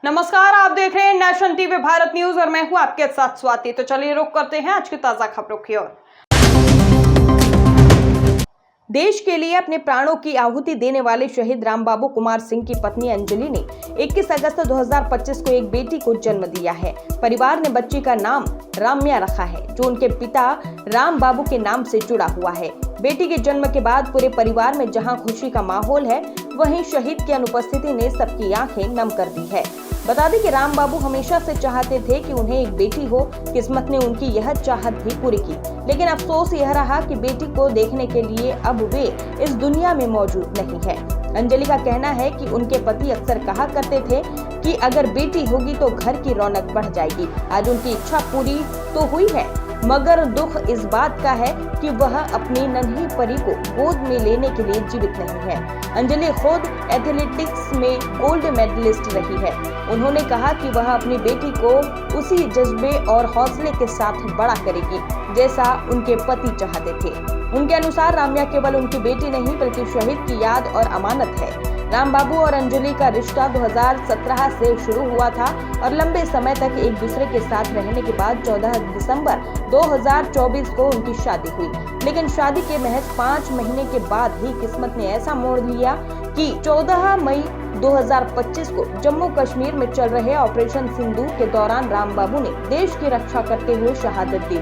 नमस्कार, आप देख रहे हैं नेशनल टीवी भारत न्यूज और मैं हूं आपके साथ स्वाति। तो चलिए रुक करते हैं आज की ताजा खबरों की ओर। देश के लिए अपने प्राणों की आहुति देने वाले शहीद रामबाबू कुमार सिंह की पत्नी अंजलि ने 21 अगस्त 2025 को एक बेटी को जन्म दिया है। परिवार ने बच्ची का नाम राम्या रखा है, जो उनके पिता रामबाबू के नाम से जुड़ा हुआ है। बेटी के जन्म के बाद पूरे परिवार में जहां खुशी का माहौल है, वहीं शहीद की अनुपस्थिति ने सबकी आंखें नम कर दी है। बता दें कि रामबाबू हमेशा से चाहते थे कि उन्हें एक बेटी हो। किस्मत ने उनकी यह चाहत भी पूरी की, लेकिन अफसोस यह रहा कि बेटी को देखने के लिए अब वे इस दुनिया में मौजूद नहीं है। अंजलि का कहना है कि उनके पति अक्सर कहा करते थे कि अगर बेटी होगी तो घर की रौनक बढ़ जाएगी। आज उनकी इच्छा पूरी तो हुई है, मगर दुख इस बात का है कि वह अपनी नन्ही परी को गोद में लेने के लिए जीवित नहीं है। अंजलि खुद एथलेटिक्स में गोल्ड मेडलिस्ट रही है। उन्होंने कहा कि वह अपनी बेटी को उसी जज्बे और हौसले के साथ बड़ा करेगी जैसा उनके पति चाहते थे। उनके अनुसार राम्या केवल उनकी बेटी नहीं बल्कि शहीद की याद और अमानत है। रामबाबू और अंजलि का रिश्ता 2017 से शुरू हुआ था और लंबे समय तक एक दूसरे के साथ रहने के बाद 14 दिसंबर 2024 को उनकी शादी हुई। लेकिन शादी के महज 5 महीने के बाद ही किस्मत ने ऐसा मोड़ लिया कि 14 मई 2025 को जम्मू कश्मीर में चल रहे ऑपरेशन सिंदूर के दौरान रामबाबू ने देश की रक्षा करते हुए शहादत दी।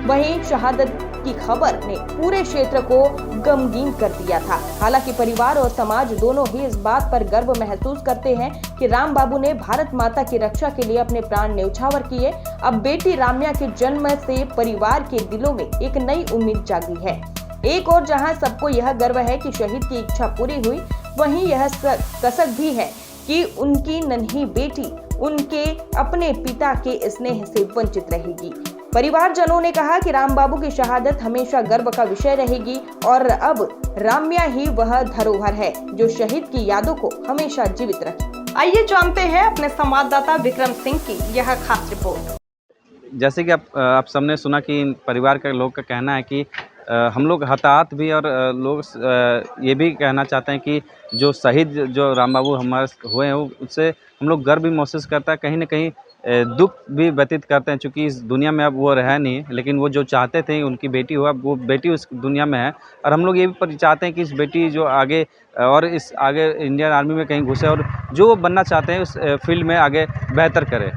वहीं शहादत की खबर ने पूरे क्षेत्र को गमगीन कर दिया था। हालांकि परिवार और समाज दोनों ही इस बात पर गर्व महसूस करते हैं कि रामबाबू ने भारत माता की रक्षा के लिए अपने प्राण न्यौछावर किए। अब बेटी राम्या के जन्म से परिवार के दिलों में एक नई उम्मीद जागी है। एक और जहां सबको यह गर्व है कि शहीद की इच्छा पूरी हुई, वहीं यह कसक भी है कि उनकी नन्ही बेटी उनके अपने पिता के स्नेह से वंचित रहेगी। परिवारजनों ने कहा कि रामबाबू की शहादत हमेशा गर्व का विषय रहेगी और अब राम्या ही वह धरोहर है जो शहीद की यादों को हमेशा जीवित रखे। आइए जानते हैं अपने संवाददाता विक्रम सिंह की यह खास रिपोर्ट। जैसे कि आप सबने सुना कि परिवार के लोग का कहना है कि हम लोग हताहत भी और लोग ये भी कहना चाहते हैं कि जो शहीद जो रामबाबू हमारे हुए हैं उससे हम लोग गर्व भी महसूस करता है, कहीं ना कहीं दुख भी व्यतीत करते हैं, क्योंकि इस दुनिया में अब वो रहा नहीं। लेकिन वो जो चाहते थे उनकी बेटी हो, अब वो बेटी उस दुनिया में है और हम लोग ये भी चाहते हैं कि इस बेटी जो आगे और इस आगे इंडियन आर्मी में कहीं घुसे और जो वो बनना चाहते हैं उस फील्ड में आगे बेहतर करे।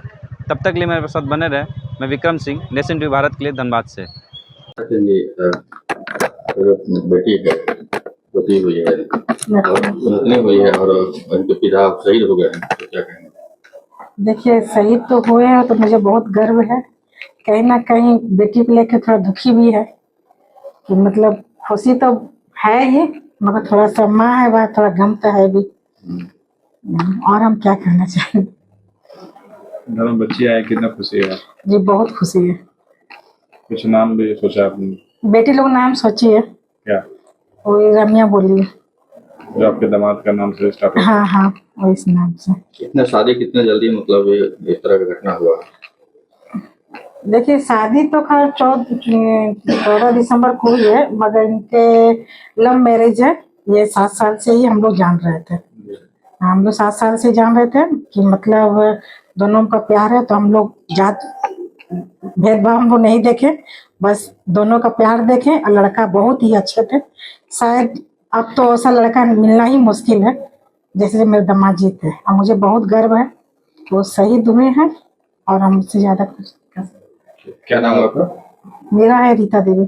तब तक के लिए मेरे साथ बने रहे। मैं विक्रम सिंह, नेशन टीवी भारत के लिए धनबाद से। बेटी है, पति हुई है, पत्नी हुई है और उनके पिता शहीद हो गए हैं, तो क्या कहेंगे? देखिए, शहीद तो हुए हैं तो मुझे बहुत गर्व है। कहीं ना कहीं बेटी को लेकर थोड़ा दुखी भी है कि मतलब खुशी तो है ही, मगर थोड़ा सा माँ है वह थोड़ा गम तो है भी। और हम क्या कहना चाहेंगे। घर में बच्ची आए, कितना खुशी है जी, बहुत खुशी है। कुछ नाम भी सोचा आपने? बेटी लोग नाम सोची है। क्या? वो राम्या बोली है, जो आपके दामाद का नाम से स्टार्ट? हाँ हाँ, वो इस नाम से। कितना शादी कितने जल्दी मतलब इस तरह का घटना हुआ? देखिए, शादी तो खैर 14 दिसंबर को हुई है, मगर इनके लव मैरिज है। ये 7 साल से ही हम लोग जान रहे थे। हम लोग 7 साल से जान रहे थे कि मतलब दोनों का प्यार है, तो हम लोग जात भेदभाव हम लोग नहीं देखे, बस दोनों का प्यार देखे। और लड़का बहुत ही अच्छे थे। शायद अब तो ऐसा लड़का मिलना ही मुश्किल है जैसे मेरे दामाद जी थे। और मुझे बहुत गर्व है वो शहीद हुए हैं और हम उससे ज्यादा कुछ। क्या नाम है आपका? मेरा है रीता देवी।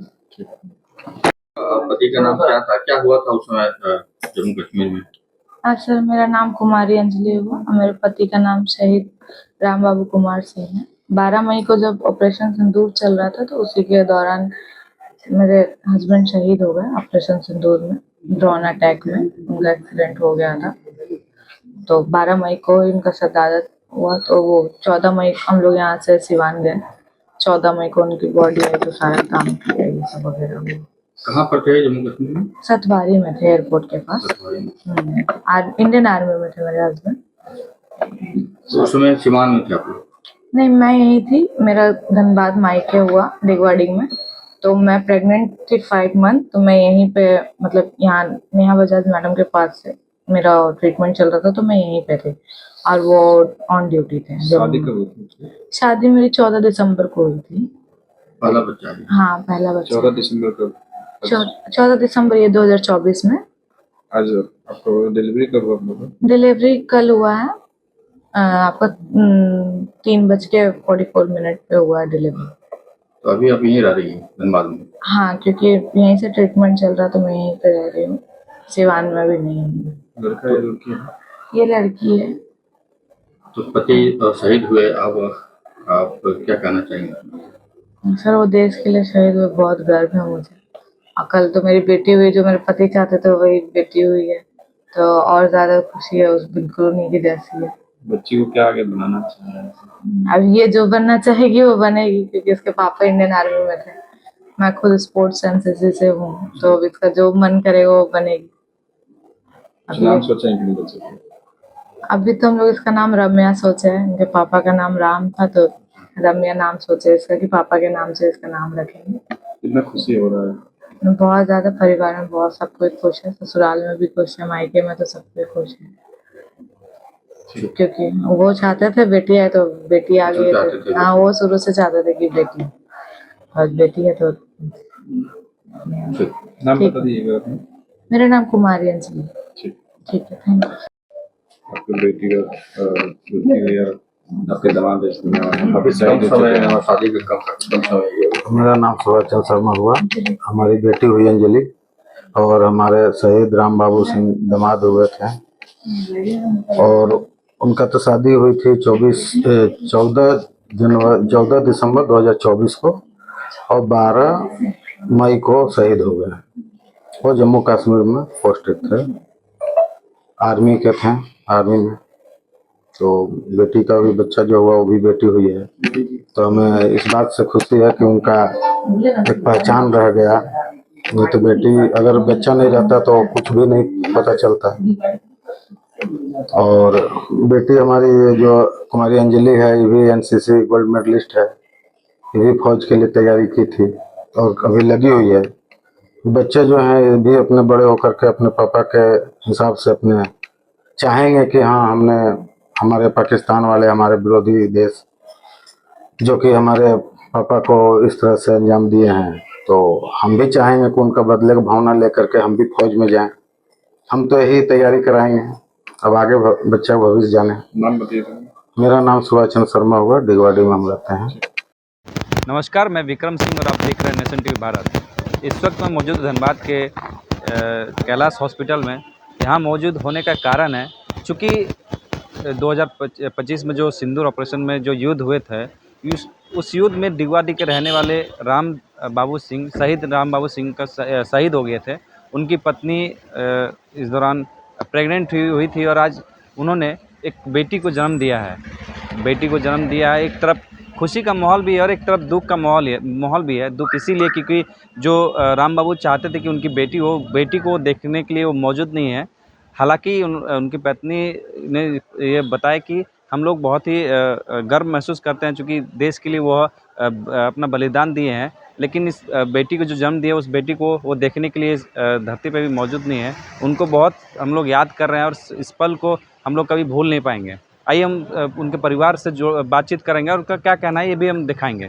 पति का नाम क्या था? क्या हुआ था उस समय जम्मू कश्मीर में? सर, मेरा नाम कुमारी अंजलि हुआ और मेरे पति का नाम शहीद रामबाबू कुमार सिंह है। 12 मई को जब ऑपरेशन सिंदूर चल रहा था तो उसी के दौरान मेरे हस्बैंड शहीद हो गए ऑपरेशन सिंदूर में, ड्रोन अटैक में उनका एक्सीडेंट हो गया था। तो 12 मई को इनका शहादत हुआ, तो वो 14 मई हम लोग यहाँ से सिवान गए। 14 मई को उनकी बॉडी आई तो सारा काम किया, ये सब वगैरह। कहाँ पर थे जम्मू कश्मीर में? सतवारी में थे, एयरपोर्ट के पास। इंडियन आर्मी में थे मेरे हस्बैंड। तो उस समय सिवान में थे आप लोग? नहीं, मैं यही थी। मेरा धनबाद मायके हुआ डिगवाड़ी में, तो मैं प्रेग्नेंट थी 5 मंथ। तो मैं यहीं पे मतलब यहाँ नेहा बजाज मैडम के पास से मेरा ट्रीटमेंट चल रहा था तो मैं यहीं पे थी और वो ऑन ड्यूटी थे। शादी कब हुई थी? शादी मेरी 14 दिसंबर को हुई थी। पहला बच्चा है। हाँ, पहला बच्चा। 14 दिसंबर को। 14 दिसंबर ये 2024 में। आज आपको डिलीवरी कब हुआ आप लोगों को? डिलीवरी कल हुआ है आपका 3:44 पे हुआ है डिलीवरी। तो अभी आप यहीं रह रही हैं धनबाद में? हाँ, क्योंकि यहीं से ट्रीटमेंट चल रहा तो मैं यहीं पे रह रही हूँ, सिवान में भी नहीं हूँ। लड़का या लड़की है? ये लड़की है। तो पति शहीद हुए, अब आप क्या कहना चाहेंगे? सर वो देश के लिए शहीद हुए, बहुत गर्व है मुझे। और कल तो मेरी बेटी हुई, जो मेरे पति चाहते थे वही बेटी हुई है, तो और ज्यादा खुशी है, उस बिल्कुल उन्हीं की जैसी है। बच्ची को क्या आगे बनाना चाहिए? अब ये जो बनना चाहेगी वो बनेगी, क्योंकि इसके पापा इंडियन आर्मी में थे। मैं खुद स्पोर्ट्स एनसीसी से हूँ, तो अब इसका जो मन करेगा वो बनेगी। कुछ नाम सोचा है कि नहीं बच्चे को? अभी तो हम लोग इसका नाम रम्या सोचे हैं। इनके पापा का नाम राम था तो रम्या नाम सोचे इसका, कि पापा के नाम से इसका नाम रखेंगे। कितना खुशी हो रहा है? बहुत ज्यादा, परिवार में बहुत सब कोई खुश है, ससुराल में भी खुश है, मायके में तो सब कोई खुश है, क्योंकि वो चाहते थे बेटी है तो बेटी आ गई है। हाँ, वो शुरू से चाहते थे कि बेटी, और बेटी है तो। नाम बता दीजिएगा अपना। मेरा नाम कुमारी अंजलि। ठीक। ठीक है, थैंक यू। आपकी बेटी का बेटी हुई और आपके दामाद अभी कम शहीद हो समय चुके हैं। शादी का कम समय ये हुआ। मेरा नाम सुभाष शर्मा हुआ, हमारी बेटी हुई अंजलि और हमारे शहीद राम बाबू सिंह दामाद हुए थे। और उनका तो शादी हुई थी 14 दिसंबर 2024 को और 12 मई को शहीद हो गए। वो जम्मू कश्मीर में पोस्टेड थे, आर्मी के थे, आर्मी में। तो बेटी का भी बच्चा जो हुआ वो भी बेटी हुई है, तो हमें इस बात से खुशी है कि उनका एक पहचान रह गया। नहीं तो बेटी अगर बच्चा नहीं रहता तो कुछ भी नहीं पता चलता। और बेटी हमारी ये जो कुमारी अंजलि है, ये भी एनसीसी गोल्ड मेडलिस्ट है, ये भी फौज के लिए तैयारी की थी और अभी लगी हुई है। बच्चे जो हैं ये भी अपने बड़े होकर के अपने पापा के हिसाब से अपने चाहेंगे कि हाँ, हमने हमारे पाकिस्तान वाले, हमारे विरोधी देश जो कि हमारे पापा को इस तरह से अंजाम दिए हैं, तो हम भी चाहेंगे कि उनका बदले की भावना लेकर के हम भी फौज में जाएं। हम तो यही तैयारी कराएंगे, अब आगे बच्चा भविष्य जाने। नाम बताइए। मेरा नाम सुभाष चंद्र शर्मा हुआ, डिगवाड़ी में हम रहते हैं। नमस्कार, मैं विक्रम सिंह और आप देख रहे हैं नेशन टीवी भारत। इस वक्त मैं मौजूद धनबाद के कैलाश हॉस्पिटल में। यहाँ मौजूद होने का कारण है चूँकि 2025 में जो सिंदूर ऑपरेशन में जो युद्ध हुए थे, उस युद्ध में डिगवाड़ी के रहने वाले राम बाबू सिंह, शहीद राम बाबू सिंह का शहीद हो गए थे। उनकी पत्नी इस दौरान प्रेग्नेंट हुई थी और आज उन्होंने एक बेटी को जन्म दिया है। बेटी को जन्म दिया है, एक तरफ खुशी का माहौल भी है और एक तरफ दुख का माहौल भी है। दुख इसीलिए क्योंकि जो राम बाबू चाहते थे कि उनकी बेटी हो, बेटी को देखने के लिए वो मौजूद नहीं है। हालांकि उनकी पत्नी ने ये बताया कि हम लोग बहुत ही गर्व महसूस करते हैं, चूँकि देश के लिए वो अपना बलिदान दिए हैं, लेकिन इस बेटी को जो जन्म दिया, उस बेटी को वो देखने के लिए धरती पे भी मौजूद नहीं है। उनको बहुत हम लोग याद कर रहे हैं और इस पल को हम लोग कभी भूल नहीं पाएंगे। आइए हम उनके परिवार से जो बातचीत करेंगे और उनका क्या कहना है ये भी हम दिखाएंगे।